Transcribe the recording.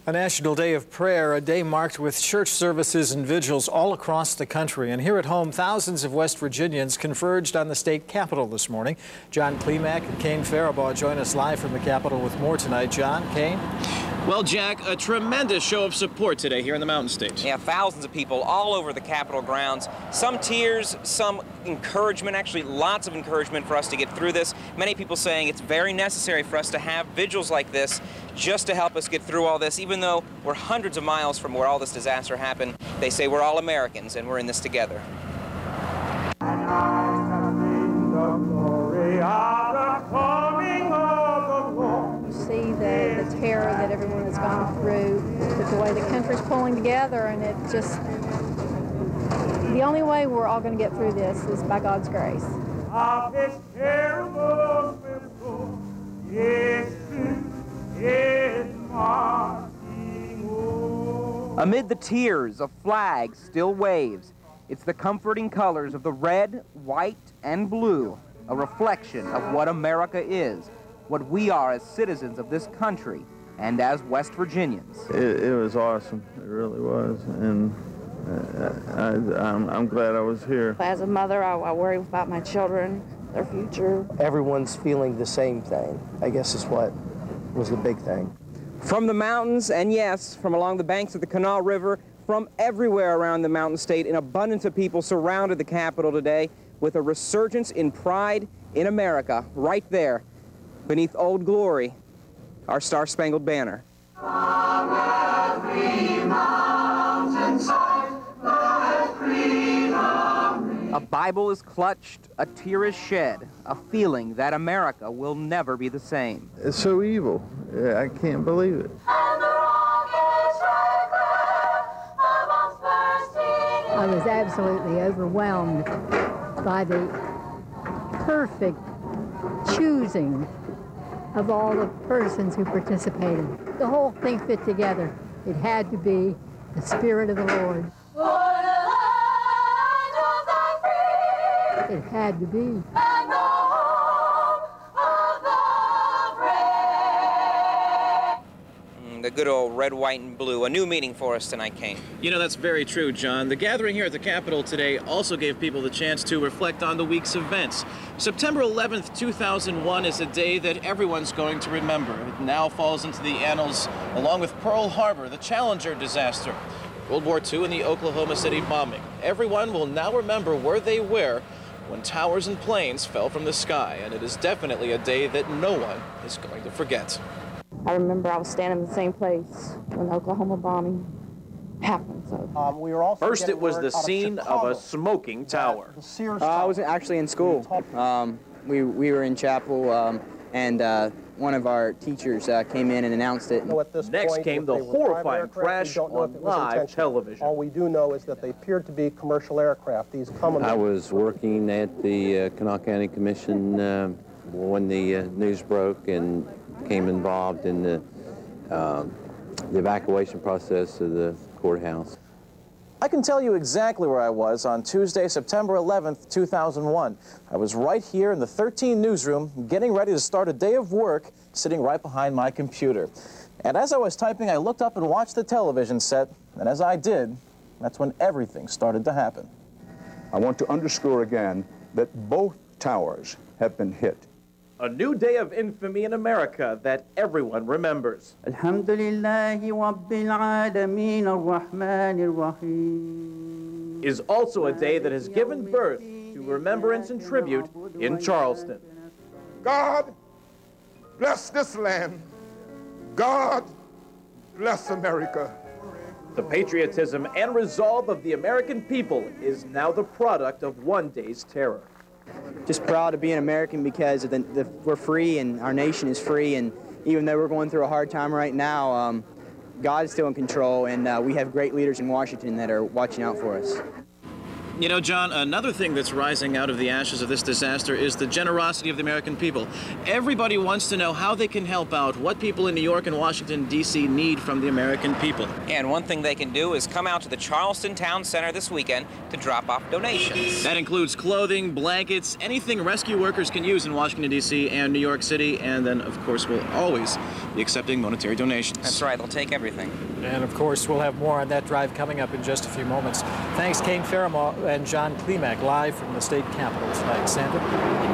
A National Day of Prayer, a day marked with church services and vigils all across the country. And here at home, thousands of West Virginians converged on the state capitol this morning. John Klimak and Kane Faribaugh join us live from the Capitol with more tonight. John, Kane? Well, Jack, a tremendous show of support today here in the Mountain State. Yeah, thousands of people all over the Capitol grounds. Some tears, some encouragement, actually lots of encouragement for us to get through this. Many people saying it's very necessary for us to have vigils like this just to help us get through all this. Even though we're hundreds of miles from where all this disaster happened, they say we're all Americans and we're in this together. See the terror that everyone has gone through, but the way the country's pulling together, and it just, the only way we're all going to get through this is by God's grace. Amid the tears, a flag still waves. It's the comforting colors of the red, white, and blue, a reflection of what America is, what we are as citizens of this country and as West Virginians. It was awesome. It really was. And I'm glad I was here. As a mother, I worry about my children, their future. Everyone's feeling the same thing, I guess is what was the big thing. From the mountains, and yes, from along the banks of the Kanawa River, from everywhere around the Mountain State, an abundance of people surrounded the Capitol today with a resurgence in pride in America, right there, beneath Old Glory, our Star-Spangled Banner. A Bible is clutched, a tear is shed, a feeling that America will never be the same. It's so evil. I can't believe it. I was absolutely overwhelmed by the perfect choosing of all the persons who participated. The whole thing fit together. It had to be the Spirit of the Lord. It had to be. The good old red, white, and blue. A new meaning for us tonight, Kane. You know, that's very true, John. The gathering here at the Capitol today also gave people the chance to reflect on the week's events. September 11th, 2001 is a day that everyone's going to remember. It now falls into the annals along with Pearl Harbor, the Challenger disaster, World War II, and the Oklahoma City bombing. Everyone will now remember where they were when towers and planes fell from the sky, and it is definitely a day that no one is going to forget. I remember I was standing in the same place when the Oklahoma bombing happened. So. First, it was the scene of a smoking tower. I was actually in school. We were in chapel, and one of our teachers came in and announced it. Next came the horrifying crash on live television. All we do know is that they appeared to be commercial aircraft. I was working at the Kanawha County Commission when the news broke and became involved in the evacuation process of the courthouse. I can tell you exactly where I was on Tuesday, September 11th, 2001. I was right here in the 13 newsroom, getting ready to start a day of work, sitting right behind my computer. And as I was typing, I looked up and watched the television set, and as I did, that's when everything started to happen. I want to underscore again that both towers have been hit. A new day of infamy in America that everyone remembers. Is also a day that has given birth to remembrance and tribute in Charleston. God bless this land. God bless America. The patriotism and resolve of the American people is now the product of one day's terror. Just proud to be an American because we're free and our nation is free, and even though we're going through a hard time right now, God is still in control, and we have great leaders in Washington that are watching out for us. You know, John, another thing that's rising out of the ashes of this disaster is the generosity of the American people. Everybody wants to know how they can help out, what people in New York and Washington, D.C. need from the American people. And one thing they can do is come out to the Charleston Town Center this weekend to drop off donations. That includes clothing, blankets, anything rescue workers can use in Washington, D.C. and New York City. And then, of course, we'll always be accepting monetary donations. That's right, they'll take everything. And of course, we'll have more on that drive coming up in just a few moments. Thanks, Kane Farabaugh and John Klimak, live from the state capitol tonight. Sandra?